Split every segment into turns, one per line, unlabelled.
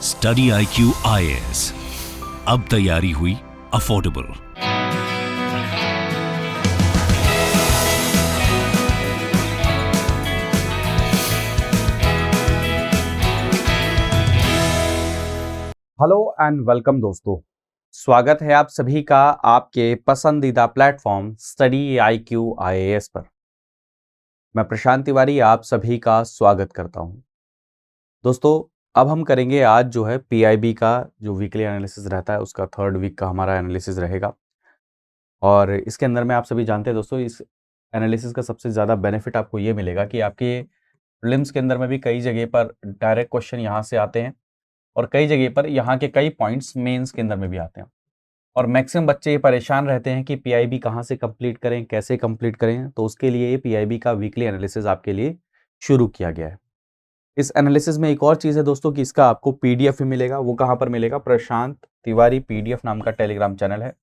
Study IQ IAS, अब तैयारी हुई अफोर्डेबल।
हेलो एंड वेलकम दोस्तों, स्वागत है आप सभी का आपके पसंदीदा प्लेटफॉर्म स्टडी IQ IAS पर। मैं प्रशांत तिवारी आप सभी का स्वागत करता हूं। दोस्तों, अब हम करेंगे आज जो है PIB का जो वीकली एनालिसिस रहता है उसका थर्ड वीक का हमारा एनालिसिस रहेगा। और इसके अंदर में आप सभी जानते हैं दोस्तों, इस एनालिसिस का सबसे ज़्यादा बेनिफिट आपको ये मिलेगा कि आपके प्रीलिम्स के अंदर में भी कई जगह पर डायरेक्ट क्वेश्चन यहाँ से आते हैं और कई जगह पर यहाँ के कई पॉइंट्स मेंस के अंदर में भी आते हैं। और मैक्सिमम बच्चे ये परेशान रहते हैं कि PIB कहाँ से कंप्लीट करें, कैसे कंप्लीट करें। तो उसके लिए ये PIB का वीकली एनालिसिस आपके लिए शुरू किया गया है। इस एनालिसिस में एक और चीज़ है दोस्तों कि इसका आपको PDF भी मिलेगा। वो कहाँ पर मिलेगा? प्रशांत तिवारी PDF नाम का टेलीग्राम चैनल है,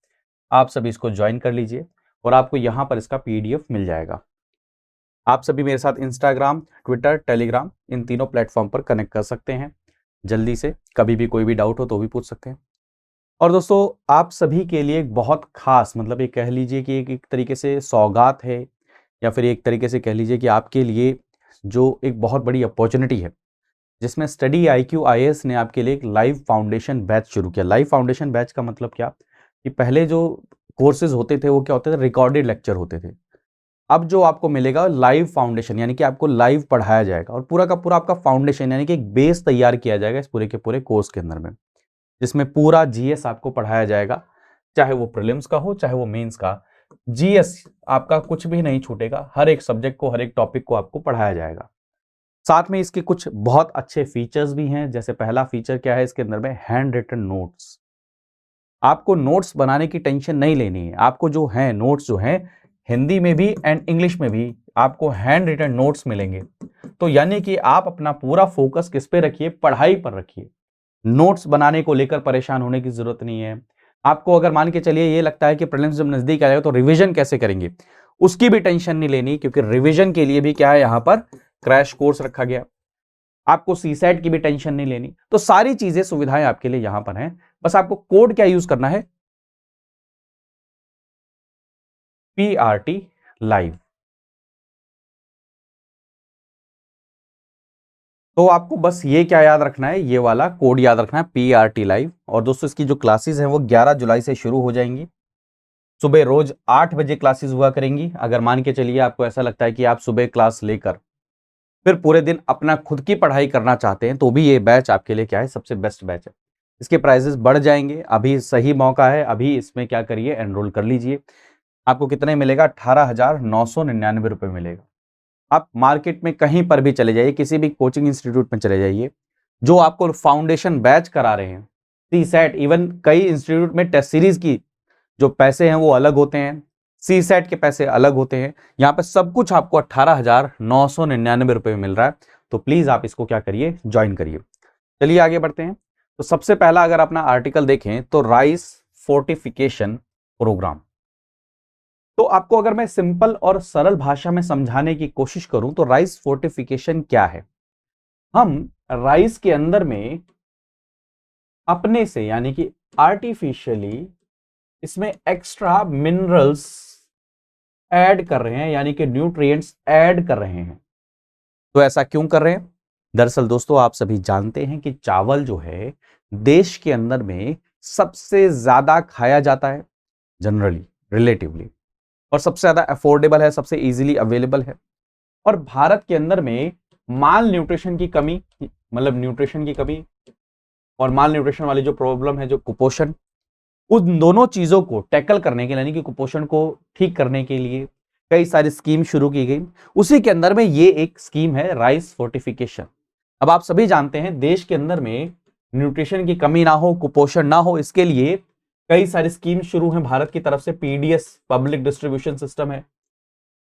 आप सभी इसको ज्वाइन कर लीजिए और आपको यहाँ पर इसका PDF मिल जाएगा। आप सभी मेरे साथ इंस्टाग्राम, ट्विटर, टेलीग्राम इन तीनों प्लेटफॉर्म पर कनेक्ट कर सकते हैं। जल्दी से कभी भी कोई भी डाउट हो तो भी पूछ सकते हैं। और दोस्तों, आप सभी के लिए एक बहुत खास, मतलब ये कह लीजिए कि एक तरीके से सौगात है, या फिर एक तरीके से कह लीजिए कि आपके लिए जो एक बहुत बड़ी अपॉर्चुनिटी है, जिसमें स्टडी IQ IAS ने आपके लिए एक लाइव फाउंडेशन बैच शुरू किया। लाइव फाउंडेशन बैच का मतलब क्या कि पहले जो कोर्सेज होते थे वो क्या होते थे? रिकॉर्डेड लेक्चर होते थे। अब जो आपको मिलेगा लाइव फाउंडेशन, यानी कि आपको लाइव पढ़ाया जाएगा और पूरा का पूरा आपका फाउंडेशन यानी कि एक बेस तैयार किया जाएगा इस पूरे के पूरे कोर्स के अंदर में, जिसमें पूरा GS आपको पढ़ाया जाएगा, चाहे वो प्रीलिम्स का हो चाहे वो मेंस का। GS आपका कुछ भी नहीं छूटेगा, हर एक सब्जेक्ट को, हर एक टॉपिक को आपको पढ़ाया जाएगा। साथ में इसके कुछ बहुत अच्छे फीचर्स भी हैं। जैसे पहला फीचर क्या है इसके अंदर में? Hand written notes. आपको नोट्स बनाने की टेंशन नहीं लेनी है। आपको जो है नोट्स जो है हिंदी में भी एंड इंग्लिश में भी आपको हैंड रिटन नोट्स मिलेंगे। तो यानी कि आप अपना पूरा फोकस किस पे रखिए? पढ़ाई पर रखिए। नोट्स बनाने को लेकर परेशान होने की जरूरत नहीं है आपको। अगर मान के चलिए ये लगता है कि प्रीलिम्स जब नजदीक आएगा तो रिवीजन कैसे करेंगे, उसकी भी टेंशन नहीं लेनी, क्योंकि रिवीजन के लिए भी क्या है, यहां पर क्रैश कोर्स रखा गया। आपको CSAT की भी टेंशन नहीं लेनी। तो सारी चीजें, सुविधाएं आपके लिए यहां पर हैं। बस आपको कोड क्या यूज करना है? PRT live. तो आपको बस ये क्या याद रखना है? ये वाला कोड याद रखना है, PRT लाइव। और दोस्तों, इसकी जो क्लासेस हैं वो 11 जुलाई से शुरू हो जाएंगी। सुबह रोज 8 बजे क्लासेस हुआ करेंगी। अगर मान के चलिए आपको ऐसा लगता है कि आप सुबह क्लास लेकर फिर पूरे दिन अपना खुद की पढ़ाई करना चाहते हैं, तो भी ये बैच आपके लिए क्या है? सबसे बेस्ट बैच है। इसके प्राइसेस बढ़ जाएंगे, अभी सही मौका है, अभी इसमें क्या करिए, एनरोल कर लीजिए। आपको कितने मिलेगा? 18,999 रुपये मिलेगा। आप मार्केट में कहीं पर भी चले जाइए, किसी भी कोचिंग इंस्टीट्यूट में चले जाइए, जो आपको फाउंडेशन बैच करा रहे हैं, CSAT, इवन कई इंस्टीट्यूट में टेस्ट सीरीज की जो पैसे हैं वो अलग होते हैं, CSAT के पैसे अलग होते हैं। यहाँ पे सब कुछ आपको 18,999 रुपये में मिल रहा है। तो प्लीज आप इसको क्या करिए? ज्वाइन करिए। चलिए आगे बढ़ते हैं। तो सबसे पहला अगर अपना आर्टिकल देखें तो राइस फोर्टिफिकेशन प्रोग्राम। तो आपको अगर मैं सिंपल और सरल भाषा में समझाने की कोशिश करूं तो राइस फोर्टिफिकेशन क्या है? हम राइस के अंदर में अपने से, यानी कि आर्टिफिशियली, इसमें एक्स्ट्रा मिनरल्स ऐड कर रहे हैं, यानी कि न्यूट्रिएंट्स ऐड कर रहे हैं। तो ऐसा क्यों कर रहे हैं? दरअसल दोस्तों, आप सभी जानते हैं कि चावल जो है देश के अंदर में सबसे ज्यादा खाया जाता है जनरली, रिलेटिवली, और सबसे ज्यादा अफोर्डेबल है, सबसे इजीली अवेलेबल है। और भारत के अंदर में माल न्यूट्रिशन की कमी, मतलब न्यूट्रिशन की कमी और माल न्यूट्रिशन वाली जो प्रॉब्लम है, जो कुपोषण, उन दोनों चीजों को टैकल करने के लिए, यानी कि कुपोषण को ठीक करने के लिए कई सारी स्कीम शुरू की गई। उसी के अंदर में ये एक स्कीम है राइस फोर्टिफिकेशन। अब आप सभी जानते हैं देश के अंदर में न्यूट्रिशन की कमी ना हो, कुपोषण ना हो, इसके लिए कई सारी स्कीम शुरू हैं भारत की तरफ से। PDS पब्लिक डिस्ट्रीब्यूशन सिस्टम है,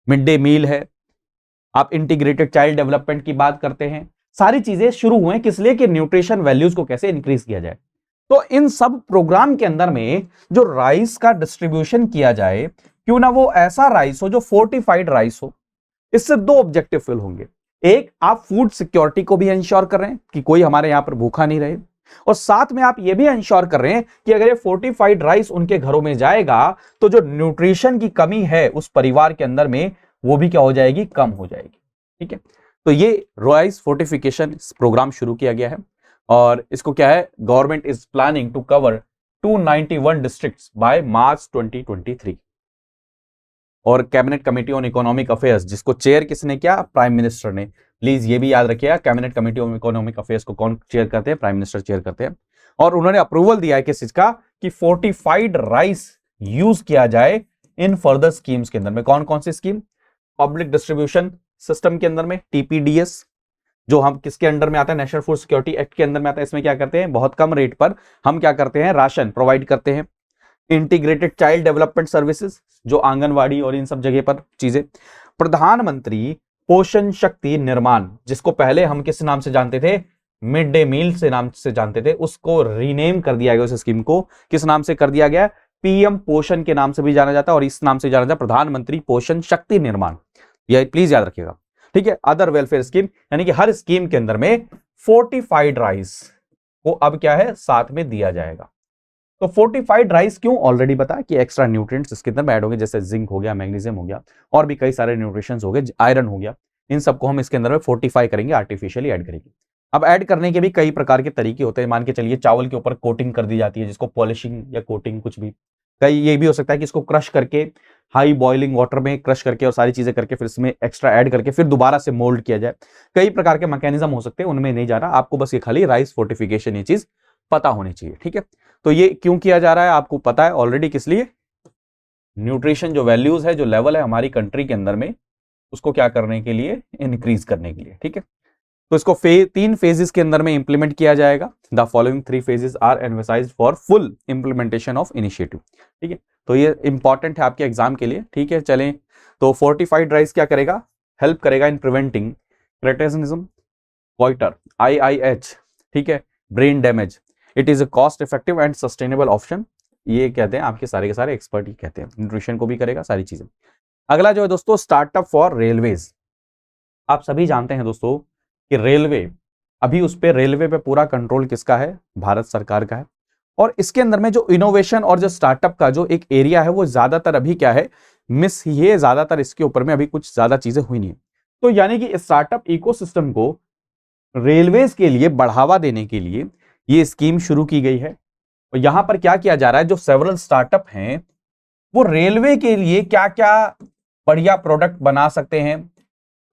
मिड डे मील है, आप इंटीग्रेटेड चाइल्ड डेवलपमेंट की बात करते हैं। सारी चीजें शुरू हुए किस लिए? कि न्यूट्रिशन वैल्यूज को कैसे इंक्रीज किया जाए। तो इन सब प्रोग्राम के अंदर में जो राइस का डिस्ट्रीब्यूशन किया जाए, क्यों ना वो ऐसा राइस हो जो फोर्टिफाइड राइस हो। इससे दो ऑब्जेक्टिव फिल होंगे। एक, आप फूड सिक्योरिटी को भी इंश्योर कर रहे हैं कि कोई हमारे यहां पर भूखा नहीं रहे, और साथ में आप ये भी इंश्योर कर रहे हैं कि अगर ये फोर्टिफाइड राइस उनके घरों में जाएगा तो जो न्यूट्रिशन की कमी है उस परिवार के अंदर में वो भी क्या हो जाएगी, कम हो जाएगी। ठीक है, तो ये राइस फोर्टिफिकेशन प्रोग्राम शुरू किया गया है और इसको क्या है, government is planning to cover 291 districts by March 2023। और cabinet committee on economic affairs, जिसको चेयर किसने किया, प्राइम मिनिस्टर ने। प्लीज ये भी याद रखिएगा, cabinet committee on economic affairs को कौन चेयर करते हैं, प्राइम मिनिस्टर चेयर करते हैं। और उन्होंने अप्रूवल दिया है किस चीज का, कि फोर्टिफाइड राइस यूज किया जाए इन फर्दर स्कीम्स के अंदर में। कौन कौन सी स्कीम, पब्लिक डिस्ट्रीब्यूशन सिस्टम के अंदर में, टीपीडीएस, जो हम किसके अंडर में आता है, नेशनल फूड सिक्योरिटी एक्ट के अंदर में आता है। इसमें क्या करते हैं, बहुत कम रेट पर हम क्या करते हैं, राशन प्रोवाइड करते हैं। इंटीग्रेटेड चाइल्ड डेवलपमेंट सर्विसेज, जो आंगनवाड़ी और इन सब जगह पर चीजें। प्रधानमंत्री पोषण शक्ति निर्माण, जिसको पहले हम किस नाम से जानते थे, मिड डे मील से नाम से जानते थे, उसको रीनेम कर दिया गया। उस स्कीम को किस नाम से कर दिया गया, पीएम पोषण के नाम से भी जाना जाता है और इस नाम से जाना जाता है प्रधानमंत्री पोषण शक्ति निर्माण। यह प्लीज याद रखिएगा। ठीक है, अदर वेलफेयर स्कीम, यानी कि हर स्कीम के अंदर में फोर्टिफाइड राइस को अब क्या है, साथ में दिया जाएगा। तो फोर्टिफाइड राइस क्यों, ऑलरेडी बता कि एक्स्ट्रा न्यूट्रिएंट्स इसके अंदर ऐड होंगे, जैसे जिंक हो गया, मैग्नीशियम हो गया और भी कई सारे न्यूट्रिशंस हो गए, आयरन हो गया, इन सबको हम इसके अंदर में फोर्टिफाई करेंगे, आर्टिफिशियली ऐड करेंगे। अब ऐड करने के भी कई प्रकार के तरीके होते हैं। मान के चलिए चावल के ऊपर कोटिंग कर दी जाती है, जिसको पॉलिशिंग या कोटिंग कुछ भी, कई ये भी हो सकता है कि इसको क्रश करके हाई बॉइलिंग वाटर में क्रश करके और सारी चीजें करके फिर इसमें एक्स्ट्रा ऐड करके फिर दोबारा से मोल्ड किया जाए। कई प्रकार के मैकेनिज्म हो सकते हैं, उनमें नहीं जा रहा, आपको बस ये खाली राइस फोर्टिफिकेशन ये चीज पता होनी चाहिए। ठीक है, तो ये क्यों किया जा रहा है आपको पता है ऑलरेडी, किस लिए, न्यूट्रिशन जो वैल्यूज है, जो लेवल है हमारी कंट्री के अंदर में, उसको क्या करने के लिए, इंक्रीज करने के लिए। ठीक है, तो इसको 3 फेजेस के अंदर में इंप्लीमेंट किया जाएगा। The following 3 phases are envisaged for full implementation of initiative. ठीक है, तो ये इंपॉर्टेंट है आपके एग्जाम के लिए। ठीक है, चलें, तो फोर्टिफाइड राइस क्या करेगा, हेल्प करेगा इन प्रिवेंटिंग क्रेटेनिज्म, गोइटर, IIH, ठीक है, brain damage. It is a cost effective and sustainable option. ये कहते हैं आपके सारे के सारे एक्सपर्ट ही कहते हैं, न्यूट्रिशन को भी करेगा, सारी चीजें। अगला जो है दोस्तों, स्टार्टअप फॉर रेलवेज। आप सभी जानते हैं दोस्तों कि रेलवे, अभी उस पे रेलवे पे पूरा कंट्रोल किसका है, भारत सरकार का है। और इसके अंदर में जो इनोवेशन और जो स्टार्टअप का जो एक एरिया है वो ज्यादातर अभी क्या है, मिस ही है, ज्यादातर इसके ऊपर में अभी कुछ ज्यादा चीजें हुई नहीं है। तो यानी कि स्टार्टअप इकोसिस्टम को रेलवेज के लिए बढ़ावा देने के लिए ये स्कीम शुरू की गई है। और यहां पर क्या किया जा रहा है, जो सेवरल स्टार्टअप हैं वो रेलवे के लिए क्या क्या बढ़िया प्रोडक्ट बना सकते हैं,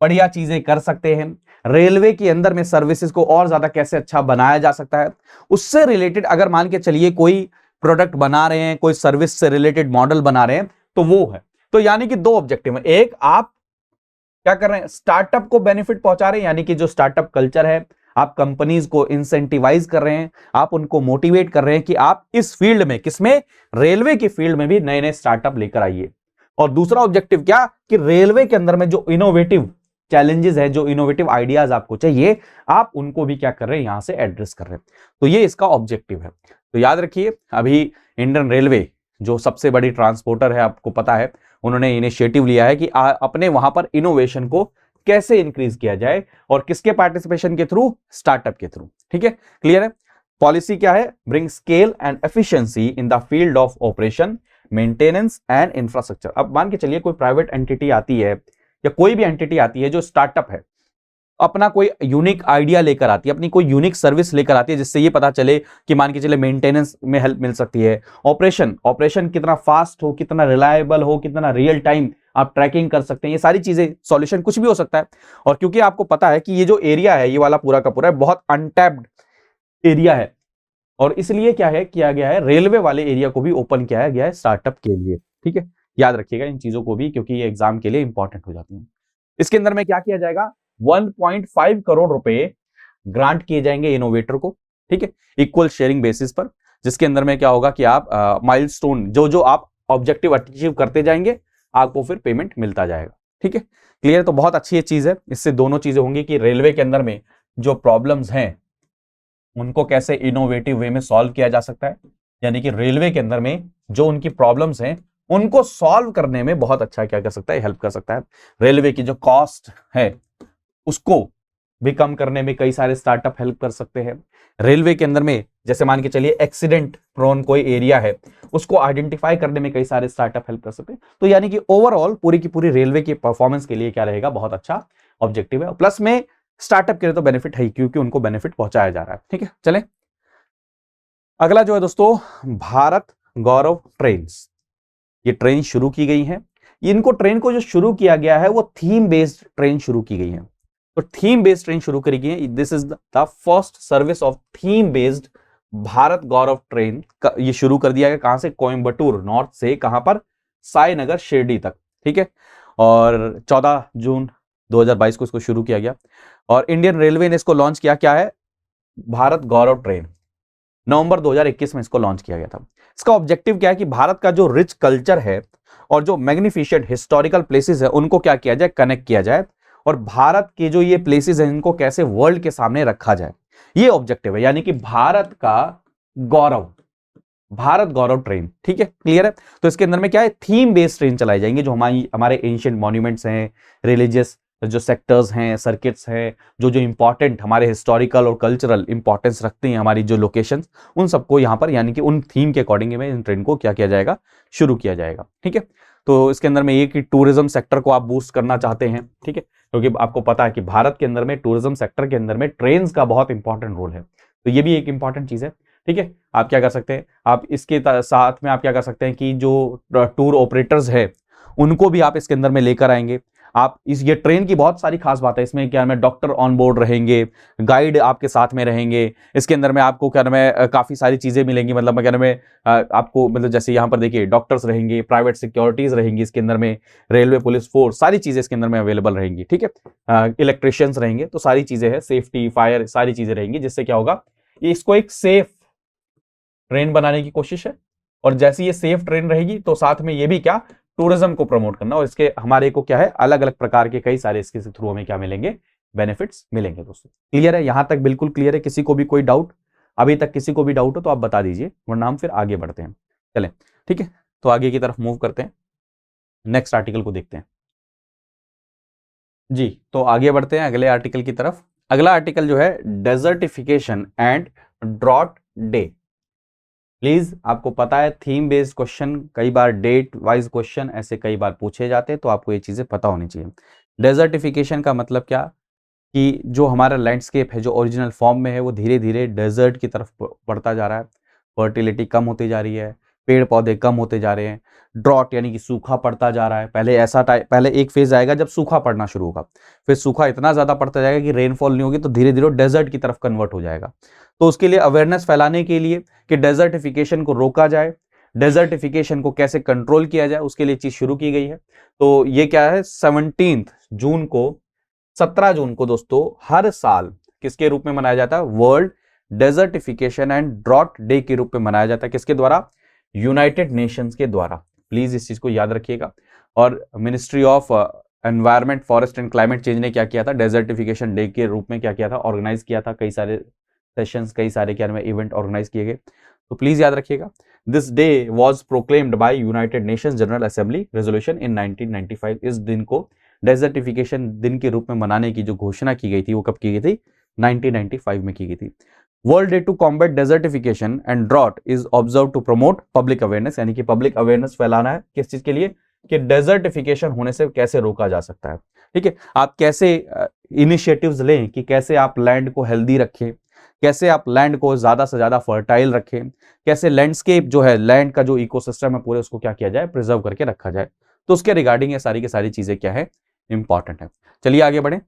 बढ़िया चीजें कर सकते हैं, रेलवे के अंदर में सर्विसेज को और ज्यादा कैसे अच्छा बनाया जा सकता है, उससे रिलेटेड अगर मान के चलिए कोई प्रोडक्ट बना रहे हैं, कोई सर्विस से रिलेटेड मॉडल बना रहे हैं, तो वो है। तो यानी कि 2 ऑब्जेक्टिव है, एक आप क्या कर रहे हैं, स्टार्टअप को बेनिफिट पहुंचा रहे हैं, यानी कि जो स्टार्टअप कल्चर है, आप कंपनीज को इंसेंटिवाइज कर रहे हैं, आप उनको मोटिवेट कर रहे हैं कि आप इस फील्ड में, किसमें, रेलवे की फील्ड में भी नए नए स्टार्टअप लेकर आइए। और दूसरा ऑब्जेक्टिव क्या, कि रेलवे के अंदर में जो इनोवेटिव चैलेंजेस है, जो इनोवेटिव आइडियाज आपको चाहिए, आप उनको भी क्या कर रहे हैं, यहां से एड्रेस कर रहे हैं। तो ये इसका ऑब्जेक्टिव है। तो याद रखिए, अभी इंडियन रेलवे जो सबसे बड़ी ट्रांसपोर्टर है, आपको पता है, उन्होंने इनिशिएटिव लिया है कि अपने वहां पर इनोवेशन को कैसे इंक्रीज किया जाए, और किसके पार्टिसिपेशन के थ्रू, स्टार्टअप के थ्रू। ठीक है, क्लियर है। पॉलिसी क्या है, bring scale and efficiency in the field of operation, maintenance and infrastructure. अब मान के चलिए कोई प्राइवेट एंटिटी आती है या कोई भी एंटिटी आती है जो स्टार्टअप है, अपना कोई यूनिक आइडिया लेकर आती है, अपनी कोई यूनिक सर्विस लेकर आती है, जिससे ये पता चले कि मान के चले मेंटेनेंस में हेल्प मिल सकती है, ऑपरेशन कितना फास्ट हो, कितना रिलायबल हो, कितना रियल टाइम आप ट्रैकिंग कर सकते हैं, ये सारी चीजें, सॉल्यूशन कुछ भी हो सकता है। और क्योंकि आपको पता है कि ये जो एरिया है, ये वाला पूरा का पूरा है, बहुत अनटैप्ड एरिया है, और इसलिए क्या है, किया गया है, रेलवे वाले एरिया को भी ओपन किया गया है स्टार्टअप के लिए। ठीक है, याद रखिएगा इन चीजों को भी, क्योंकि ये एग्जाम के लिए इंपॉर्टेंट हो जाती है। इसके अंदर में क्या किया जाएगा, 1.5 करोड़ रुपए ग्रांट किए जाएंगे इनोवेटर को। ठीक है, इक्वल शेयरिंग बेसिस पर, जिसके अंदर में क्या होगा कि आप माइलस्टोन जो आप ऑब्जेक्टिव अचीव करते जाएंगे, आपको फिर पेमेंट मिलता जाएगा। ठीक है, क्लियर। तो बहुत अच्छी चीज है, इससे दोनों चीजें होंगी कि रेलवे के अंदर में जो प्रॉब्लम्स हैं उनको कैसे इनोवेटिव वे में सॉल्व किया जा सकता है, यानी कि रेलवे के अंदर में जो उनकी प्रॉब्लम्स हैं उनको सॉल्व करने में बहुत अच्छा क्या कर सकता है, हेल्प कर सकता है। रेलवे की जो कॉस्ट है उसको भी कम करने में कई सारे स्टार्टअप हेल्प कर सकते हैं। रेलवे के अंदर में जैसे मान के चलिए एक्सीडेंट प्रोन कोई एरिया है, उसको आइडेंटिफाई करने में कई सारे स्टार्टअप हेल्प कर सकते हैं। तो यानी कि ओवरऑल पूरी की पूरी रेलवे की परफॉर्मेंस के लिए क्या रहेगा, बहुत अच्छा ऑब्जेक्टिव है। प्लस में स्टार्टअप के लिए तो बेनिफिट है ही, क्योंकि उनको बेनिफिट पहुंचाया जा रहा है। ठीक है, चले अगला जो है दोस्तों, भारत गौरव ट्रेन्स। ये ट्रेन शुरू की गई है। इनको ट्रेन को जो शुरू किया गया है वो थीम बेस्ड ट्रेन शुरू की गई है। तो थीम बेस्ड ट्रेन शुरू करी गई है। This is the first service of theme based Bharat Gaurav train. ये शुरू कर दिया गया कहां से, कोयंबटूर नॉर्थ से कहां पर, साईनगर शिरडी तक। ठीक है, और 14 जून 2022 को इसको शुरू किया गया। और इंडियन रेलवे ने इसको लॉन्च किया, क्या है, भारत गौरव ट्रेन। नवंबर 2021 में इसको लॉन्च किया गया था। इसका ऑब्जेक्टिव क्या है कि भारत का जो रिच कल्चर है और जो मैग्निफिशेंट हिस्टोरिकल प्लेसेस है उनको क्या किया जाए, कनेक्ट किया जाए, और भारत के जो ये प्लेसेस हैं इनको कैसे वर्ल्ड के सामने रखा जाए, ये ऑब्जेक्टिव है। यानी कि भारत का गौरव, भारत गौरव ट्रेन। ठीक है, क्लियर है। तो इसके अंदर में क्या है, थीम बेस्ड ट्रेन चलाई जाएंगी, जो हमारे एंशिएंट मॉन्यूमेंट्स हैं, रिलीजियस जो सेक्टर्स हैं, सर्किट्स हैं, जो जो इंपॉर्टेंट हमारे हिस्टोरिकल और कल्चरल इंपॉर्टेंस रखते हैं हमारी जो लोकेशंस, उन सबको यहाँ पर यानी कि उन थीम के अकॉर्डिंग में इन ट्रेन को क्या किया जाएगा, शुरू किया जाएगा। ठीक है, तो इसके अंदर में ये कि टूरिज्म सेक्टर को आप बूस्ट करना चाहते हैं, ठीक है, क्योंकि आपको पता है कि भारत के अंदर में टूरिज्म सेक्टर के अंदर में ट्रेन का बहुत इंपॉर्टेंट रोल है। तो ये भी एक इंपॉर्टेंट चीज है। ठीक है, आप क्या कर सकते हैं, आप इसके साथ में आप क्या कर सकते हैं कि जो टूर ऑपरेटर्स है उनको भी आप इसके अंदर में लेकर आएंगे। आप ये ट्रेन की बहुत सारी खास बात है इसमें, क्या नाम है, डॉक्टर ऑन बोर्ड रहेंगे, गाइड आपके साथ में रहेंगे। इसके अंदर में आपको क्या नाम है, काफी सारी चीजें मिलेंगी, मतलब क्या नाम है, आपको मतलब जैसे यहाँ पर देखिए डॉक्टर्स रहेंगे, प्राइवेट सिक्योरिटीज रहेंगी इसके अंदर में, रेलवे पुलिस फोर्स, सारी चीजें इसके अंदर में अवेलेबल रहेंगी। ठीक है, इलेक्ट्रिशियंस रहेंगे, तो सारी चीजें हैं, सेफ्टी फायर सारी चीजें रहेंगी, जिससे क्या होगा, इसको एक सेफ ट्रेन बनाने की कोशिश है। और जैसी ये सेफ ट्रेन रहेगी तो साथ में ये भी क्या, टूरिज्म को प्रमोट करना, और इसके हमारे को क्या है, अलग अलग प्रकार के कई सारे इसके थ्रू हमें क्या मिलेंगे, बेनिफिट्स मिलेंगे। दोस्तों क्लियर है, यहां तक बिल्कुल क्लियर है। किसी को भी कोई डाउट, अभी तक किसी को भी डाउट हो तो आप बता दीजिए, वरना हम फिर आगे बढ़ते हैं। चलें, ठीक है, तो आगे की तरफ मूव करते हैं, नेक्स्ट आर्टिकल को देखते हैं जी। तो आगे बढ़ते हैं अगले आर्टिकल की तरफ। अगला आर्टिकल जो है, desertification and drought day. Please, आपको पता है थीम बेस्ड क्वेश्चन, कई बार डेट वाइज क्वेश्चन ऐसे कई बार पूछे जाते हैं, तो आपको ये चीजें पता होनी चाहिए। डेजर्टिफिकेशन का मतलब क्या, कि जो हमारा लैंडस्केप है जो ओरिजिनल फॉर्म में है वो धीरे धीरे डेजर्ट की तरफ बढ़ता जा रहा है, फर्टिलिटी कम होती जा रही है, पेड़ पौधे कम होते जा रहे हैं, ड्रॉट यानी कि सूखा पड़ता जा रहा है। पहले एक फेज आएगा जब सूखा पड़ना शुरू होगा, फिर सूखा इतना ज्यादा पड़ता जाएगा कि रेनफॉल नहीं होगी, तो धीरे धीरे डेजर्ट की तरफ कन्वर्ट हो जाएगा। तो उसके लिए अवेयरनेस फैलाने के लिए कि डेजर्टिफिकेशन को रोका जाए, डेजर्टिफिकेशन को कैसे कंट्रोल किया जाए, उसके लिए चीज शुरू की गई है। तो ये क्या है, 17 जून को दोस्तों हर साल किसके रूप में मनाया जाता है, world desertification and drought day के रूप में मनाया जाता है। किसके द्वारा, यूनाइटेड नेशंस के द्वारा। प्लीज इस चीज को याद रखिएगा। और ministry of environment, forest and climate change ने क्या किया था, डेजर्टिफिकेशन डे के रूप में क्या किया था, ऑर्गेनाइज किया था, कई सारे सेशंस, कई सारे क्या नाम इवेंट ऑर्गेनाइज किए गए। तो प्लीज याद रखिएगा, this day was proclaimed by United Nations General Assembly resolution in 1995। इस दिन को डेजर्टिफिकेशन दिन के रूप में मनाने की जो घोषणा की गई थी वो कब की गई थी, 1995 में की गई थी। World day to combat desertification and drought is observe to promote public awareness, यानी कि पब्लिक अवेयरनेस फैलाना है किस चीज के लिए, कि डेजर्टिफिकेशन होने से कैसे रोका जा सकता है। ठीक है, आप कैसे इनिशिएटिव्स लें कि कैसे आप लैंड को हेल्दी रखें, कैसे आप लैंड को ज्यादा से ज्यादा फर्टाइल रखें, कैसे लैंडस्केप जो है, लैंड का जो इकोसिस्टम है पूरे, उसको क्या किया जाए, प्रिजर्व करके रखा जाए। तो उसके रिगार्डिंग ये सारी की सारी चीजें क्या है, इंपॉर्टेंट है। चलिए आगे बढ़े।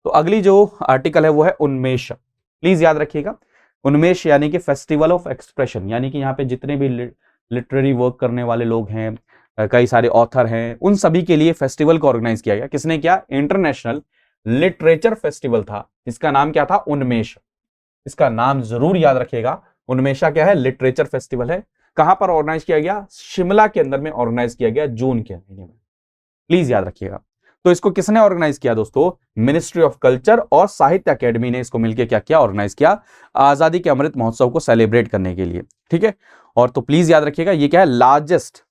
तो अगली जो आर्टिकल है वो है उन्मेष। प्लीज याद रखिएगा, उन्मेष यानी कि फेस्टिवल ऑफ एक्सप्रेशन, यानी कि यहाँ पे जितने भी लिटरेरी वर्क करने वाले लोग हैं, कई सारे ऑथर हैं, उन सभी के लिए फेस्टिवल को ऑर्गेनाइज किया गया। किसने किया, इंटरनेशनल लिटरेचर फेस्टिवल था, इसका नाम क्या था, उन्मेष। इसका नाम जरूर याद रखिएगा, उन्मेषा क्या है, लिटरेचर फेस्टिवल है। कहां पर ऑर्गेनाइज किया गया, शिमला के अंदर में ऑर्गेनाइज किया गया जून के महीने में। प्लीज याद रखिएगा। तो इसको किसने ऑर्गेनाइज किया दोस्तों, मिनिस्ट्री ऑफ कल्चर और साहित्य अकेडमी ने इसको मिलकर क्या किया, ऑर्गेनाइज किया, आजादी के अमृत महोत्सव को सेलिब्रेट करने के लिए। ठीक है, और तो प्लीज याद रखिएगा ये क्या है, लार्जेस्ट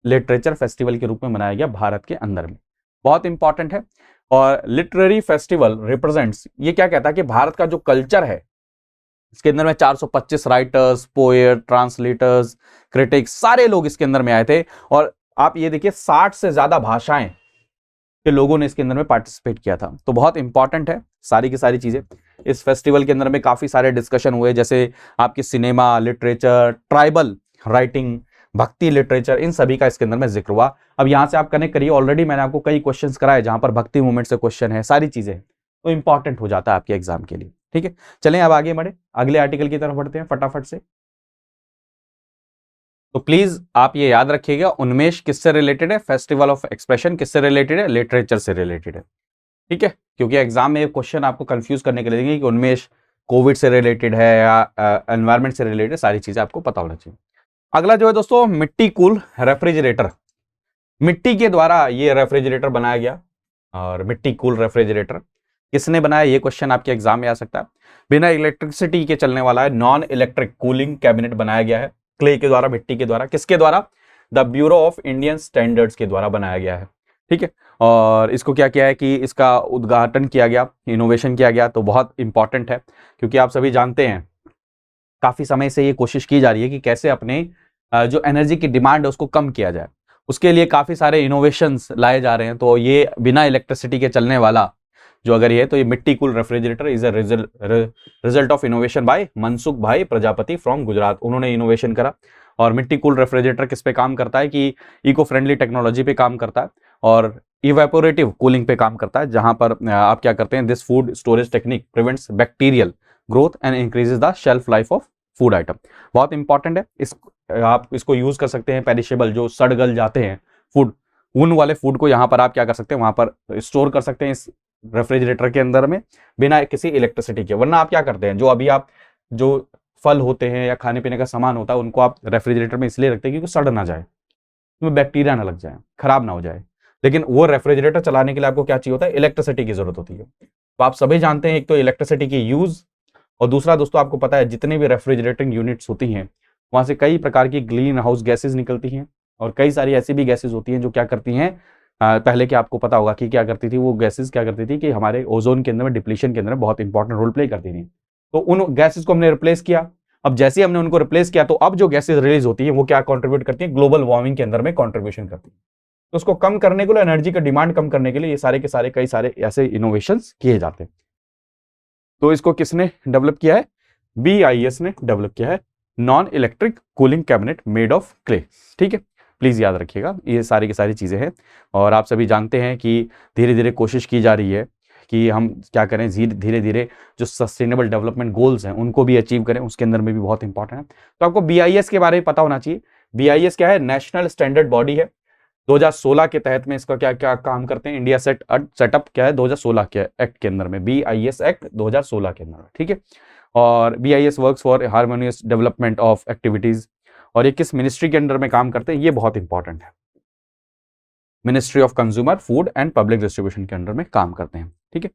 लिटरेचर फेस्टिवल के रूप में मनाया गया भारत के अंदर में, बहुत इंपॉर्टेंट है। और लिटरेरी फेस्टिवल रिप्रेजेंट्स, ये क्या कहता है कि भारत का जो कल्चर है इसके अंदर में 425 राइटर्स, पोएट, ट्रांसलेटर्स, क्रिटिक्स, सारे लोग इसके अंदर में आए थे। और आप ये देखिए 60 से ज्यादा भाषाएं के लोगों ने इसके अंदर में पार्टिसिपेट किया था। तो बहुत इंपॉर्टेंट है सारी की सारी चीजें। इस फेस्टिवल के अंदर में काफी सारे डिस्कशन हुए, जैसे आपकी सिनेमा, लिटरेचर, ट्राइबल राइटिंग, भक्ति लिटरेचर, इन सभी का इसके अंदर में जिक्र हुआ। अब यहां से आप कनेक्ट करिए, ऑलरेडी मैंने आपको कई क्वेश्चंस कराए जहां पर भक्ति मूवमेंट से क्वेश्चन है, सारी चीजें, तो इंपॉर्टेंट हो जाता है आपके एग्जाम के लिए। ठीक है, चलें अब आगे बढ़े, अगले आर्टिकल की तरफ बढ़ते हैं फटाफट से। तो प्लीज आप ये याद रखिएगा, उन्मेष किससे रिलेटेड है, फेस्टिवल ऑफ एक्सप्रेशन किससे रिलेटेड है, लिटरेचर से रिलेटेड है। ठीक है, क्योंकि एग्जाम में क्वेश्चन आपको कंफ्यूज करने के लिए देंगे कि उन्मेष कोविड से रिलेटेड है या एनवायरमेंट से रिलेटेड, सारी चीजें आपको पता होना चाहिए। अगला जो है दोस्तों, मिट्टी कूल रेफ्रिजरेटर। मिट्टी के द्वारा ये रेफ्रिजरेटर बनाया गया, और मिट्टी कूल रेफ्रिजरेटर किसने बनाया, ये क्वेश्चन आपके एग्जाम में आ सकता है। बिना इलेक्ट्रिसिटी के चलने वाला है, नॉन इलेक्ट्रिक कूलिंग कैबिनेट बनाया गया है, क्ले के द्वारा, मिट्टी के द्वारा। किसके द्वारा, the bureau of Indian standards के द्वारा बनाया गया है। ठीक है, और इसको क्या किया है कि इसका उद्घाटन किया गया, इनोवेशन किया गया, तो बहुत इंपॉर्टेंट है, क्योंकि आप सभी जानते हैं काफी समय से ये कोशिश की जा रही है कि कैसे अपने जो एनर्जी की डिमांड है उसको कम किया जाए, उसके लिए काफी सारे इनोवेशंस लाए जा रहे हैं। तो ये बिना इलेक्ट्रिसिटी के चलने वाला जो अगर ये है, तो ये Mitticool refrigerator is a result of innovation by Mansukhbhai Prajapati from Gujarat. उन्होंने इनोवेशन करा। और मिट्टी कूल रेफ्रिजरेटर किस पे काम करता है कि इको फ्रेंडली टेक्नोलॉजी पे काम करता है और इवेपोरेटिव कूलिंग पे काम करता है, जहां पर आप क्या करते हैं, this food storage technique prevents bacterial growth and increases the shelf life of food item. बहुत इंपॉर्टेंट है, आप इसको यूज कर सकते हैं, पेरिशेबल जो सड़ गल जाते हैं फूड, उन वाले फूड को यहाँ पर आप क्या कर सकते हैं, वहां पर स्टोर कर सकते हैं इस रेफ्रिजरेटर के अंदर में, बिना किसी इलेक्ट्रिसिटी के। वरना आप क्या करते हैं, जो अभी आप जो फल होते हैं या खाने पीने का सामान होता है उनको आप रेफ्रिजरेटर में इसलिए रखते हैं क्योंकि सड़ ना जाए, उसमें बैक्टीरिया ना लग जाए, खराब ना हो जाए। लेकिन वो रेफ्रिजरेटर चलाने के लिए आपको क्या चाहिए होता है, इलेक्ट्रिसिटी की जरूरत होती है। तो आप सभी जानते हैं, एक तो इलेक्ट्रिसिटी की यूज, और दूसरा दोस्तों आपको पता है जितनी भी रेफ्रिजरेटिंग यूनिट्स होती हैं वहां से कई प्रकार की ग्रीन हाउस गैसेज निकलती हैं, और कई सारी ऐसी भी गैसेज होती हैं जो क्या करती हैं, पहले क्या आपको पता होगा कि क्या करती थी वो गैसेज, क्या करती थी कि हमारे ओजोन के अंदर में, डिप्लीशन के अंदर में बहुत इंपॉर्टेंट रोल प्ले करती थी। तो उन गैसेज को हमने रिप्लेस किया। अब जैसे हमने उनको रिप्लेस किया तो अब जो गैसेज रिलीज होती है वो क्या कंट्रीब्यूट करती है, ग्लोबल वार्मिंग के अंदर में कंट्रीब्यूशन करती है। तो उसको कम करने के लिए, एनर्जी का डिमांड कम करने के लिए ये सारे के सारे कई सारे ऐसे इनोवेशंस किए जाते हैं। तो इसको किसने डेवलप किया है, BIS ने डेवलप किया है, non electric cooling cabinet made of clay. ठीक है, प्लीज याद रखिएगा, ये सारी की सारी चीजें हैं। और आप सभी जानते हैं कि धीरे धीरे कोशिश की जा रही है कि हम क्या करें, धीरे धीरे जो सस्टेनेबल डेवलपमेंट गोल्स हैं उनको भी अचीव करें, उसके अंदर में भी बहुत इंपॉर्टेंट है। तो आपको BIS के बारे में पता होना चाहिए। BIS क्या है, नेशनल स्टैंडर्ड बॉडी है। 2016 के तहत में इसका क्या क्या काम करते हैं, इंडिया सेटअप क्या है 2016 के एक्ट के अंदर में, BIS एक्ट 2016 के अंदर। ठीक है, और BIS works for harmonious development of activities. और ये किस मिनिस्ट्री के अंडर में काम करते हैं, ये बहुत इंपॉर्टेंट है, ministry of consumer food and public distribution के अंडर में काम करते हैं। ठीक है,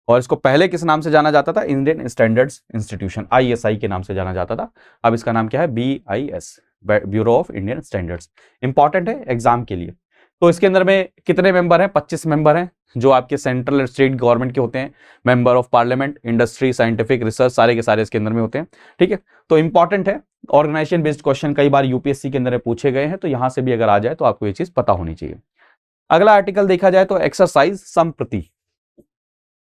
और इसको पहले किस नाम से जाना जाता था, इंडियन स्टैंडर्ड्स इंस्टीट्यूशन, ISI के नाम से जाना जाता था। अब इसका नाम क्या है, BIS, bureau of Indian standards. Important है एग्जाम के लिए। तो इसके अंदर में कितने मेंबर हैं, 25 मेंबर हैं, जो आपके सेंट्रल और स्टेट गवर्नमेंट के होते हैं, member of parliament, industry, scientific research, सारे के सारे इसके अंदर में होते हैं। ठीक है, तो इंपॉर्टेंट है, ऑर्गेनाइजेशन बेस्ड क्वेश्चन कई बार UPSC के अंदर में पूछे गए हैं, तो यहां से भी अगर आ जाए तो आपको ये चीज पता होनी चाहिए। अगला आर्टिकल देखा जाए तो एक्सरसाइज संप्रति,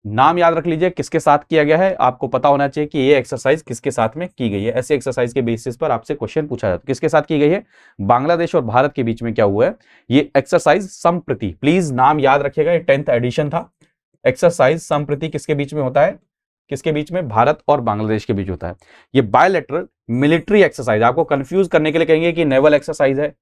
नाम याद रख लीजिए किसके साथ किया गया है, आपको पता होना चाहिए कि ये एक्सरसाइज किसके साथ में की गई है। ऐसे एक्सरसाइज के बेसिस पर आपसे क्वेश्चन पूछा जाता है, किसके साथ की गई है, बांग्लादेश और भारत के बीच में क्या हुआ है, ये एक्सरसाइज संप्रति। प्लीज नाम याद रखिएगा, ये 10th एडिशन था। एक्सरसाइज संप्रति किसके बीच में होता है, किसके बीच में, भारत और बांग्लादेश के बीच होता है। ये बायलैटरल मिलिट्री एक्सरसाइज, आपको कंफ्यूज करने के लिए कहेंगे कि नेवल एक्सरसाइज है,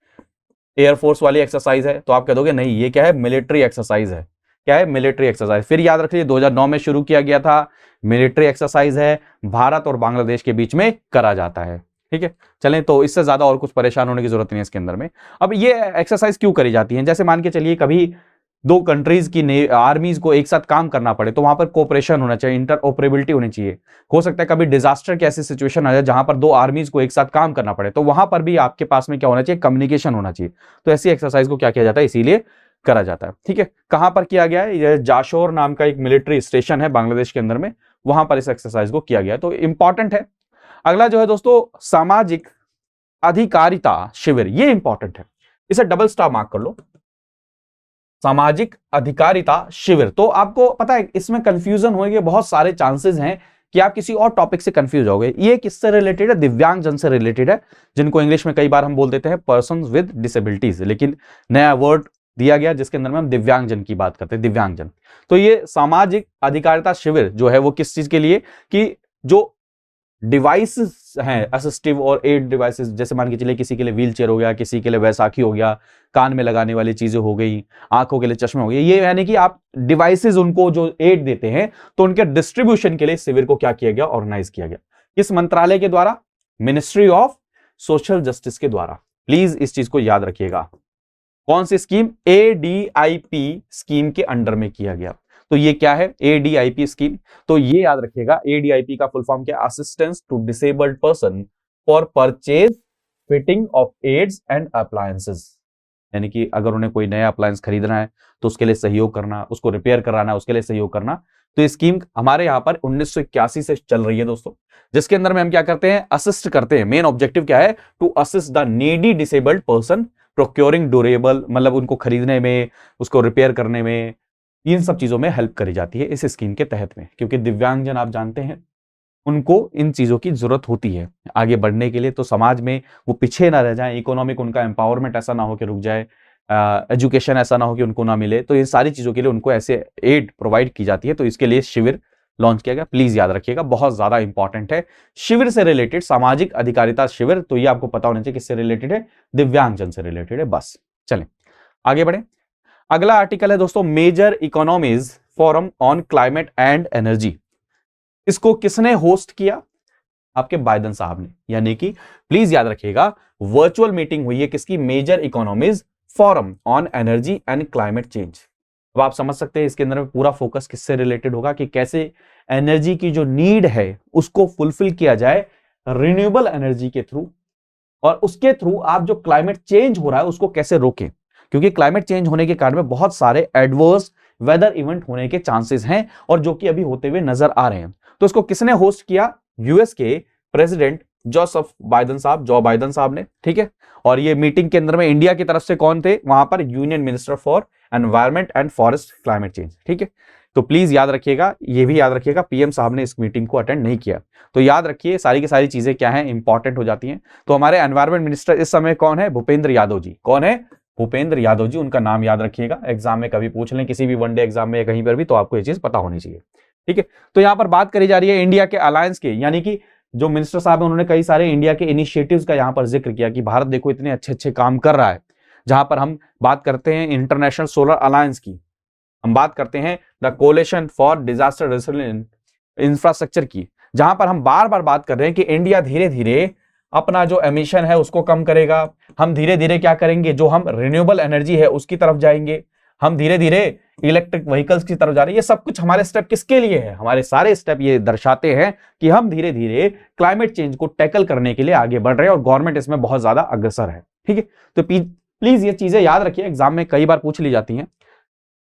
एयरफोर्स वाली एक्सरसाइज है, तो आप कह दोगे नहीं ये क्या है, मिलिट्री एक्सरसाइज है। क्या है, मिलिट्री एक्सरसाइज। फिर याद रखिए 2009 में शुरू किया गया था, मिलिट्री एक्सरसाइज है, भारत और बांग्लादेश के बीच में करा जाता है। ठीक है, चलें, तो इससे ज्यादा और कुछ परेशान होने की जरूरत नहीं है इसके अंदर में। अब ये एक्सरसाइज क्यों करी जाती है, जैसे मान के चलिए कभी दो कंट्रीज की आर्मीज को एक साथ काम करना पड़े तो वहां पर कोऑपरेशन होना चाहिए, इंटरऑपरेबिलिटी होनी चाहिए। हो सकता है कभी डिजास्टर की ऐसी सिचुएशन आ जाए जहां पर दो आर्मीज को एक साथ काम करना पड़े, तो वहां पर भी आपके पास में क्या होना चाहिए, कम्युनिकेशन होना चाहिए। तो ऐसी एक्सरसाइज को क्या किया जाता है, इसीलिए करा जाता है। ठीक है, कहां पर किया गया है? यह जाशोर नाम का एक मिलिट्री स्टेशन है बांग्लादेश के अंदर में, वहां पर इस एक्सरसाइज को किया गया है, तो इंपॉर्टेंट है। अगला जो है दोस्तों सामाजिक अधिकारिता शिविर, ये इंपॉर्टेंट है, इसे डबल स्टार मार्क कर लो, सामाजिक अधिकारिता शिविर। तो आपको पता है इसमें कंफ्यूजन होने के बहुत सारे चांसेस हैं कि आप किसी और टॉपिक से कंफ्यूज हो गए। ये किससे रिलेटेड है? दिव्यांग जन से रिलेटेड है, जिनको इंग्लिश में कई बार हम बोल देते हैं पर्सन्स विद डिसेबिलिटीज, लेकिन नया वर्ड दिया गया जिसके अंदर में हम दिव्यांगजन की बात करते हैं, दिव्यांगजन। तो ये सामाजिक अधिकारिता शिविर जो है वो किस चीज के लिए, कि जो डिवाइसेस हैं असिस्टिव और एड डिवाइसेस, जैसे मान के चलिए किसी के लिए व्हील चेयर हो गया, किसी के लिए वैसाखी हो गया, कान में लगाने वाली चीजें हो गई, आंखों के लिए चश्मे हो गए, ये यानी कि आप डिवाइसेस उनको जो एड देते हैं, तो उनके डिस्ट्रीब्यूशन के लिए शिविर को क्या किया गया? ऑर्गेनाइज किया गया। किस मंत्रालय के द्वारा? मिनिस्ट्री ऑफ सोशल जस्टिस के द्वारा। प्लीज इस चीज को याद रखिएगा। कौन सी स्कीम? ADIP स्कीम के अंडर में किया गया। तो ये क्या है? ADIP scheme. तो ये याद रखिएगा, ADIP का फुल फॉर्म क्या? Assistance to disabled person for purchase fitting of aids and appliances, यानी कि अगर उन्हें कोई नया अप्लायंस खरीदना है तो उसके लिए सहयोग करना, उसको रिपेयर कराना है, उसके लिए सहयोग करना। तो ये स्कीम हमारे यहाँ पर 1981 से चल रही है दोस्तों, जिसके अंदर में हम क्या करते हैं? असिस्ट करते हैं। मेन ऑब्जेक्टिव क्या है? To assist the needy disabled person procuring durable, मतलब उनको खरीदने में, उसको रिपेयर करने में, इन सब चीजों में हेल्प करी जाती है इस स्कीम के तहत में, क्योंकि दिव्यांगजन आप जानते हैं उनको इन चीजों की जरूरत होती है आगे बढ़ने के लिए, तो समाज में वो पीछे ना रह जाए, इकोनॉमिक उनका एम्पावरमेंट ऐसा ना हो कि रुक जाए, एजुकेशन ऐसा ना हो कि उनको ना मिले, तो इन सारी चीजों के लिए उनको ऐसे एड प्रोवाइड की जाती है। तो इसके लिए शिविर लॉन्च किया गया। प्लीज याद रखिएगा, बहुत ज्यादा इंपॉर्टेंट है। शिविर से रिलेटेड सामाजिक अधिकारिता शिविर, तो ये आपको पता होना चाहिए किससे रिलेटेड है? दिव्यांगजन से रिलेटेड है। बस चलें आगे बढ़े। अगला आर्टिकल है दोस्तों major economies forum on climate and energy. इसको किसने होस्ट किया? आपके बाइडेन साहब ने, यानी कि प्लीज याद रखिएगा वर्चुअल मीटिंग हुई है किसकी? Major economies forum on energy and climate change. अब आप समझ सकते हैं इसके अंदर में पूरा फोकस किससे रिलेटेड होगा, कि कैसे एनर्जी की जो नीड है उसको फुलफिल किया जाए रिन्यूएबल एनर्जी के थ्रू, और उसके थ्रू आप जो क्लाइमेट चेंज हो रहा है उसको कैसे रोकें, क्योंकि क्लाइमेट चेंज होने के कारण में बहुत सारे एडवर्स वेदर इवेंट होने के चांसेस हैं और जो कि अभी होते हुए नजर आ रहे हैं। तो इसको किसने होस्ट किया? यूएस के प्रेसिडेंट जो बाइडेन साहब ने। ठीक है, और ये मीटिंग के अंदर में इंडिया की तरफ से कौन थे? वहां पर union minister for environment and forest climate change. ठीक है, तो प्लीज याद रखिएगा, ये भी याद रखिएगा पीएम साहब ने इस मीटिंग को अटेंड नहीं किया। तो याद रखिए सारी की सारी चीजें क्या है? इंपॉर्टेंट हो जाती हैं। तो हमारे एनवायरमेंट मिनिस्टर इस समय कौन है? भूपेंद्र यादव जी। कौन है? भूपेंद्र यादव जी, उनका नाम याद रखिएगा, एग्जाम में कभी पूछ लें, किसी भी वनडे एग्जाम में या कहीं पर भी, तो आपको ये चीज पता होनी चाहिए। ठीक है, तो यहां पर बात करी जा रही है इंडिया के अलायंस के, यानी कि जो मिनिस्टर साहब है उन्होंने कई सारे इंडिया के इनिशिएटिव्स का यहां पर जिक्र किया कि भारत देखो इतने अच्छे अच्छे काम कर रहा है। जहां पर हम बात करते हैं इंटरनेशनल सोलर अलायंस की, हम बात करते हैं the coalition for disaster resilient infrastructure की, जहां पर हम बार बार बात कर रहे हैं कि इंडिया धीरे धीरे अपना जो एमिशन है उसको कम करेगा, हम धीरे धीरे क्या करेंगे, जो हम रिन्यूएबल एनर्जी है उसकी तरफ जाएंगे, हम धीरे धीरे इलेक्ट्रिक व्हीकल्स की तरफ जा रहे हैं। ये सब कुछ हमारे स्टेप किसके लिए है? हमारे सारे स्टेप ये दर्शाते हैं कि हम धीरे धीरे क्लाइमेट चेंज को टैकल करने के लिए आगे बढ़ रहे हैं और गवर्नमेंट इसमें बहुत ज्यादा अग्रसर है। ठीक है, तो प्लीज ये चीजें याद रखिए, एग्जाम में कई बार पूछ ली जाती हैं।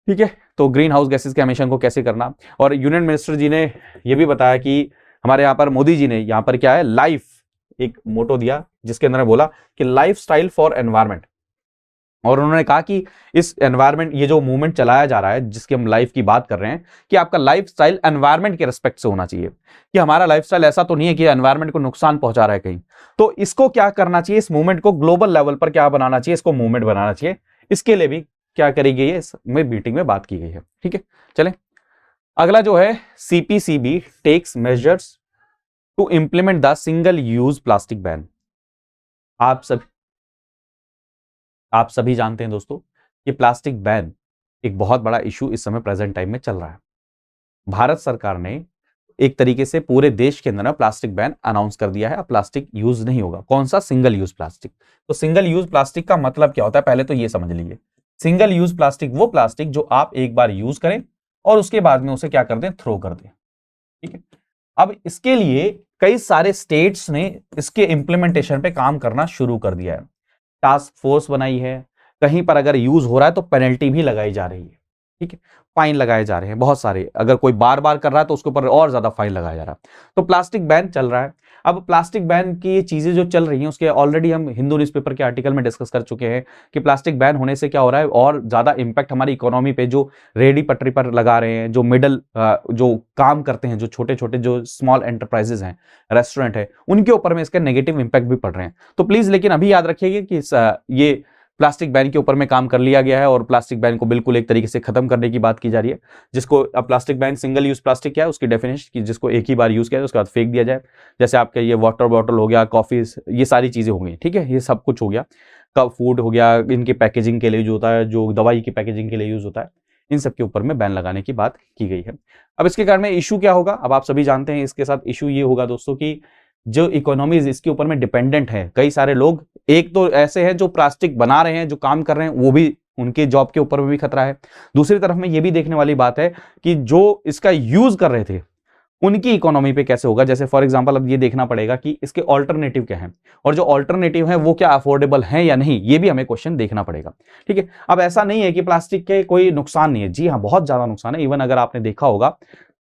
ठीक है, तो ग्रीन हाउस गैसेस के एमिशन को कैसे करना, और यूनियन मिनिस्टर जी ने यह भी बताया कि हमारे यहाँ पर मोदी जी ने यहाँ पर क्या है, लाइफ एक मोटो दिया जिसके अंदर बोला कि लाइफ स्टाइल फॉर एनवायरमेंट, और उन्होंने कहा कि इस एनवायरमेंट, ये जो मूवमेंट चलाया जा रहा है जिसकी हम लाइफ की बात कर रहे हैं, कि आपका लाइफ स्टाइल एनवायरमेंट के रिस्पेक्ट से होना चाहिए, कि हमारा लाइफ स्टाइल ऐसा तो नहीं है कि एनवायरमेंट को नुकसान पहुंचा रहा है कहीं। तो इसको क्या करना चाहिए, इस मूवमेंट को ग्लोबल लेवल पर क्या बनाना चाहिए, इसको मूवमेंट बनाना चाहिए। इसके लिए भी क्या करी गई है, इसमें मीटिंग में बात की गई है। ठीक है, चलें अगला जो है CPCB takes measures to implement the single use plastic ban. आप सभी जानते हैं दोस्तों कि प्लास्टिक बैन एक बहुत बड़ा इशू इस समय प्रेजेंट टाइम में चल रहा है। भारत सरकार ने एक तरीके से पूरे देश के अंदर प्लास्टिक बैन अनाउंस कर दिया है, अब प्लास्टिक यूज नहीं होगा। कौन सा? Single use plastic. तो सिंगल यूज प्लास्टिक का मतलब क्या होता है, पहले तो ये समझ लीजिए। सिंगल यूज प्लास्टिक वो प्लास्टिक जो आप एक बार यूज करें और उसके बाद में उसे क्या कर दें, थ्रो कर दें। ठीक है, अब इसके लिए कई सारे स्टेट्स ने इसके इंप्लीमेंटेशन पे काम करना शुरू कर दिया है। टास्क फोर्स बनाई है, कहीं पर अगर यूज हो रहा है तो पेनल्टी भी लगाई जा रही है, ठीक है, फाइन लगाए जा रहे हैं बहुत सारे, अगर कोई बार बार कर रहा है तो उसके ऊपर और ज्यादा फाइन लगाया जा रहा है। तो प्लास्टिक बैन चल रहा है। अब प्लास्टिक बैन की ये चीजें जो चल रही हैं उसके ऑलरेडी हम हिंदू न्यूज़पेपर के आर्टिकल में डिस्कस कर चुके हैं कि प्लास्टिक बैन होने से क्या हो रहा है और ज्यादा इंपैक्ट हमारी इकोनॉमी पे, जो रेडी पटरी पर लगा रहे हैं, जो मिडल जो काम करते हैं, जो छोटे छोटे जो स्मॉल एंटरप्राइजेस हैं, रेस्टोरेंट है, उनके ऊपर में इसके नेगेटिव इंपैक्ट भी पड़ रहे हैं। तो प्लीज लेकिन अभी याद रखिएगा कि ये प्लास्टिक बैन के ऊपर में काम कर लिया गया है और प्लास्टिक बैन को बिल्कुल एक तरीके से खत्म करने की बात की जा रही है, जिसको अब plastic ban single use plastic क्या है उसकी डेफिनेशन की, जिसको एक ही बार यूज किया जाए उसके बाद फेंक दिया जाए। जैसे आपका ये वाटर बॉटल हो गया, कॉफी, ये सारी चीजें हो गई, ठीक है, ये सब कुछ हो गया, कप फूड हो गया, इनके पैकेजिंग के लिए जो होता है, जो दवाई की पैकेजिंग के लिए यूज होता है, इन सब के ऊपर में बैन लगाने की बात की गई है। अब इसके कारण में इशू क्या होगा, अब आप सभी जानते हैं, इसके साथ इशू ये होगा दोस्तों कि जो इकोनॉमीज इसके ऊपर में डिपेंडेंट है, कई सारे लोग एक तो ऐसे हैं जो प्लास्टिक बना रहे हैं, जो काम कर रहे हैं, वो भी उनके जॉब के ऊपर में भी खतरा है। दूसरी तरफ में ये भी देखने वाली बात है कि जो इसका यूज कर रहे थे उनकी इकोनॉमी पे कैसे होगा। जैसे फॉर एग्जांपल अब ये देखना पड़ेगा कि इसके ऑल्टरनेटिव क्या है, और जो ऑल्टरनेटिव है वो क्या अफोर्डेबल है या नहीं, ये भी हमें क्वेश्चन देखना पड़ेगा, ठीक है। अब ऐसा नहीं है कि प्लास्टिक के कोई नुकसान नहीं है, जी हाँ, बहुत ज्यादा नुकसान है। इवन अगर आपने देखा होगा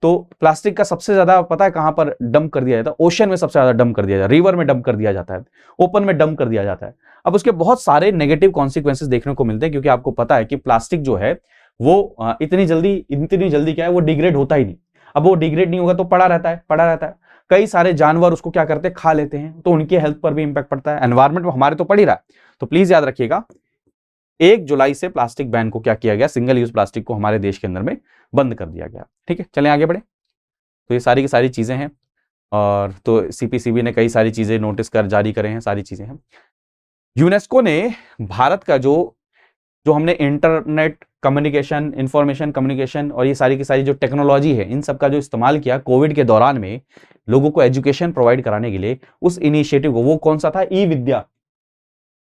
तो प्लास्टिक का सबसे ज्यादा पता है कहां पर डंप कर दिया जाता है, ओशन में सबसे ज्यादा डंप कर दिया जाता है, रिवर में डंप कर दिया जाता है, ओपन में डंप कर दिया जाता है। अब उसके बहुत सारे नेगेटिव कॉन्सिक्वेंसेस देखने को मिलते हैं, क्योंकि आपको पता है कि प्लास्टिक जो है वो इतनी जल्दी क्या है, वो डिग्रेड होता ही नहीं। अब वो डिग्रेड नहीं होगा तो पड़ा रहता है। कई सारे जानवर उसको क्या करते हैं, खा लेते हैं, तो उनकी हेल्थ पर भी इंपैक्ट पड़ता है, एनवायरमेंट में हमारे तो पड़ ही रहा है। तो प्लीज याद रखिएगा 1 जुलाई से प्लास्टिक बैन को क्या किया गया, सिंगल यूज प्लास्टिक को हमारे देश के अंदर में बंद कर दिया गया, ठीक है। चलें आगे बढ़े। तो ये सारी की सारी चीजें हैं, और तो सीपीसीबी ने कई सारी चीजें नोटिस कर जारी करे हैं, सारी चीजें हैं। यूनेस्को ने भारत का जो हमने इंटरनेट कम्युनिकेशन, इंफॉर्मेशन कम्युनिकेशन और ये सारी की सारी जो टेक्नोलॉजी है, इन सब का जो इस्तेमाल किया कोविड के दौरान में लोगों को एजुकेशन प्रोवाइड कराने के लिए, उस इनिशिएटिव को, वो कौन सा था, ई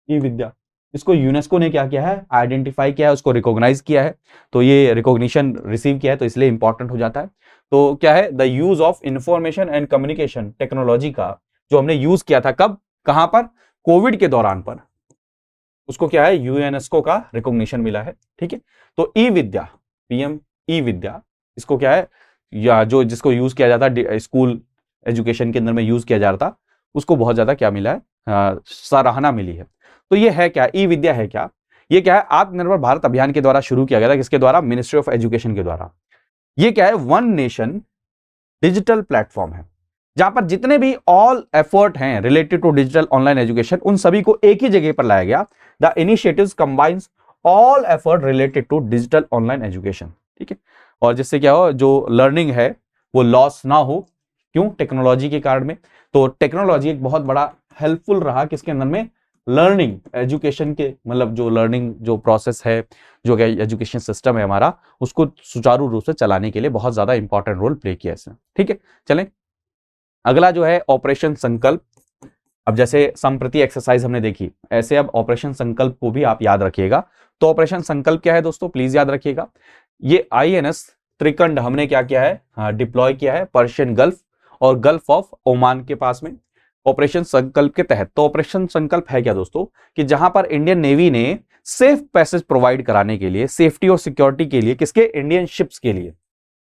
विद्या, इसको यूनेस्को ने क्या किया है, आइडेंटिफाई किया है, उसको रिकॉग्नाइज किया है। तो ये रिकॉग्निशन रिसीव किया है, तो इसलिए इंपॉर्टेंट हो जाता है। तो क्या है, the use of information and communication technology का जो हमने यूज किया था, कब, कहां पर, कोविड के दौरान पर, उसको क्या है, यूनेस्को का रिकॉग्निशन मिला है, ठीक है। तो ई विद्या, पीएम ई विद्या, इसको क्या है, या जो जिसको यूज किया जाता है स्कूल एजुकेशन के अंदर में यूज किया जा रहा था, उसको बहुत ज्यादा क्या मिला है, सराहना मिली है। तो ये है क्या, ई विद्या है क्या, ये क्या है, आत्मनिर्भर भारत अभियान के द्वारा शुरू किया गया था, किसके द्वारा, मिनिस्ट्री ऑफ एजुकेशन के द्वारा। ये क्या है, वन नेशन डिजिटल प्लेटफॉर्म है, जहां पर जितने भी ऑल एफर्ट हैं related to digital online education, उन सभी को एक ही जगह पर लाया गया। The initiatives combines all effort related to digital online education, ठीक है। और जिससे क्या हो, जो लर्निंग है वो लॉस ना हो, क्यों, टेक्नोलॉजी के कारण में। तो टेक्नोलॉजी एक बहुत बड़ा हेल्पफुल रहा किसके अंदर में, लर्निंग एजुकेशन के, मतलब जो लर्निंग जो प्रोसेस है, जो एजुकेशन सिस्टम है हमारा, उसको सुचारू रूप से चलाने के लिए बहुत ज्यादा इंपॉर्टेंट रोल प्ले किया इसने, ठीक है। चलें अगला जो है ऑपरेशन संकल्प। अब जैसे संप्रति एक्सरसाइज हमने देखी, ऐसे अब ऑपरेशन संकल्प को भी आप याद रखिएगा। तो ऑपरेशन संकल्प क्या है दोस्तों, प्लीज याद रखिएगा। ये INS त्रिकंड हमने क्या किया है, डिप्लॉय किया है पर्शियन गल्फ और गल्फ ऑफ ओमान के पास में, ऑपरेशन संकल्प के तहत। तो ऑपरेशन संकल्प है क्या दोस्तों, कि जहां पर इंडियन नेवी ने सेफ पैसेज प्रोवाइड कराने के लिए, सेफ्टी और सिक्योरिटी के लिए, किसके, इंडियन शिप्स के लिए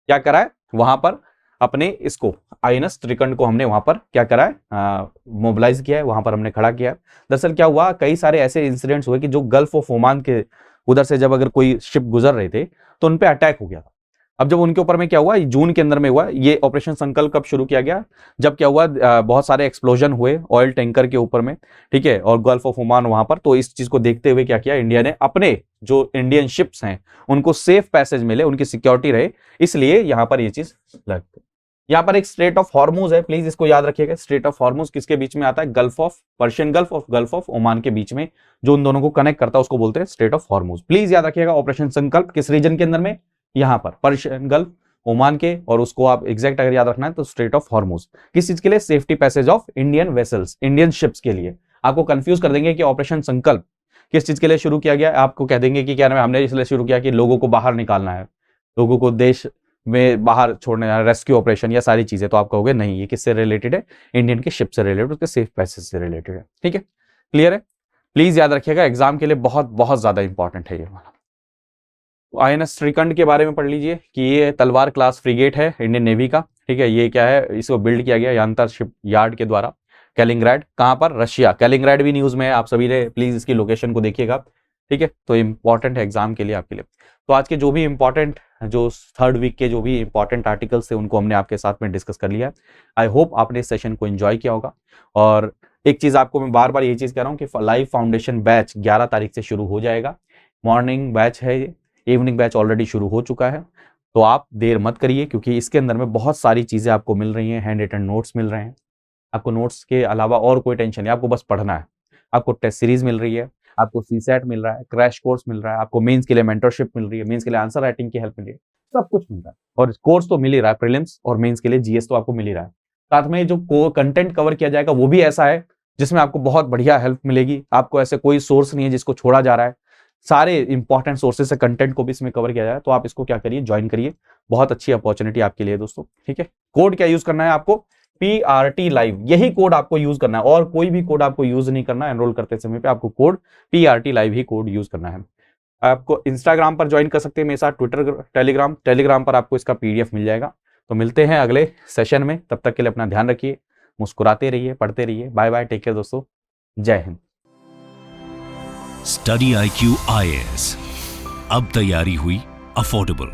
क्या करा है, वहां पर अपने इसको INS त्रिकंड को हमने वहां पर क्या करा है, मोबिलाइज किया है, वहां पर हमने खड़ा किया है। दरअसल क्या हुआ, कई सारे ऐसे इंसिडेंट्स हुए कि जो गल्फ ऑफ ओमान के उधर से जब अगर कोई शिप गुजर रहे थे तो उन पे अटैक हो गया था। अब जब उनके ऊपर में क्या हुआ, जून के अंदर में हुआ ये ऑपरेशन संकल्प, कब शुरू किया गया, जब क्या हुआ, बहुत सारे एक्सप्लोजन हुए ऑयल टैंकर के ऊपर में, ठीक है, और गल्फ ऑफ ओमान वहां पर। तो इस चीज को देखते हुए क्या किया, इंडिया ने अपने जो इंडियन शिप्स हैं उनको सेफ पैसेज मिले, उनकी सिक्योरिटी रहे, इसलिए यहां पर ये चीज लग। यहां पर एक स्ट्रेट ऑफ हॉर्मुज है, प्लीज इसको याद रखिएगा। स्ट्रेट ऑफ हॉर्मुज किसके बीच में आता है, गल्फ ऑफ पर्शियन गल्फ और गल्फ ऑफ ओमान के बीच में, जो उन दोनों को कनेक्ट करता है उसको बोलते हैं स्ट्रेट ऑफ हॉर्मुज। प्लीज याद रखिएगा ऑपरेशन संकल्प किस रीजन के अंदर में, यहां पर पर्शियन गल्फ, ओमान के, और उसको आप एग्जैक्ट अगर याद रखना है तो स्ट्रेट ऑफ हॉर्मुज। किस चीज के लिए, safety passage of Indian vessels, Indian ships के लिए। आपको कंफ्यूज कर देंगे कि ऑपरेशन संकल्प किस चीज के लिए शुरू किया गया, आपको कह देंगे कि क्या नाम है, हमने इसलिए शुरू किया कि लोगों को बाहर निकालना है, लोगों को देश में बाहर छोड़ने, रेस्क्यू ऑपरेशन या सारी चीजें। तो आप कहोगे नहीं, ये किससे रिलेटेड है, इंडियन के शिप से रिलेटेड, उसके सेफ पैसेज से रिलेटेड है, ठीक है, क्लियर है। प्लीज याद रखिएगा, एग्जाम के लिए बहुत बहुत ज्यादा इंपॉर्टेंट है ये वाला। INS श्रीकंठ के बारे में पढ़ लीजिए कि ये तलवार क्लास फ्रिगेट है इंडियन नेवी का, ठीक है। ये क्या है, इसको बिल्ड किया गया यांतर शिप यार्ड के द्वारा, कैलिंग्रैड, कहाँ पर, रशिया। कैलिंग्रैड भी न्यूज में है, आप सभी ने प्लीज इसकी लोकेशन को देखिएगा, ठीक है। तो इंपॉर्टेंट है एग्जाम के लिए आपके लिए। तो आज के जो भी इंपॉर्टेंट, जो थर्ड वीक के जो भी इंपॉर्टेंट आर्टिकल्स थे उनको हमने आपके साथ में डिस्कस कर लिया है। आई होप आपने इस सेशन को एंजॉय किया होगा। और एक चीज आपको मैं बार बार ये चीज कह रहा हूँ कि लाइव फाउंडेशन बैच 11 तारीख से शुरू हो जाएगा। मॉर्निंग बैच है ये, इवनिंग बैच ऑलरेडी शुरू हो चुका है। तो आप देर मत करिए, क्योंकि इसके अंदर में बहुत सारी चीजें आपको मिल रही हैं, हैंड रिटन नोट्स मिल रहे हैं। आपको नोट्स के अलावा और कोई टेंशन नहीं, आपको बस पढ़ना है। आपको टेस्ट सीरीज मिल रही है, आपको सीसेट मिल रहा है, क्रैश कोर्स मिल रहा है, आपको मेंस के लिए मेंटरशिप मिल रही है, मेंस के लिए आंसर राइटिंग की हेल्प मिल रही है, सब कुछ मिल रहा है। और कोर्स तो मिल ही रहा है, प्रीलिम्स और मेंस के लिए जीएस तो आपको मिल ही रहा है। साथ में जो कंटेंट कवर किया जाएगा वो भी ऐसा है जिसमें आपको बहुत बढ़िया हेल्प मिलेगी। आपको ऐसे कोई सोर्स नहीं है जिसको छोड़ा जा रहा है, सारे इंपॉर्टेंट सोर्सेज से कंटेंट को भी इसमें कवर किया जाए। तो आप इसको क्या करिए, ज्वाइन करिए, बहुत अच्छी अपॉर्चुनिटी आपके लिए दोस्तों, ठीक है। कोड क्या यूज करना है आपको, PRT लाइव, यही कोड आपको यूज करना है, और कोई भी कोड आपको यूज नहीं करना है। एनरोल करते समय पे आपको कोड PRT लाइव ही कोड यूज करना है। आपको इंस्टाग्राम पर ज्वाइन कर सकते हैं मेरे साथ, ट्विटर, टेलीग्राम पर आपको इसका PDF मिल जाएगा। तो मिलते हैं अगले सेशन में, तब तक के लिए अपना ध्यान रखिए, मुस्कुराते रहिए, पढ़ते रहिए। बाय बाय, टेक केयर दोस्तों, जय हिंद।
स्टडी IQ IAS, अब तैयारी हुई अफोर्डेबल।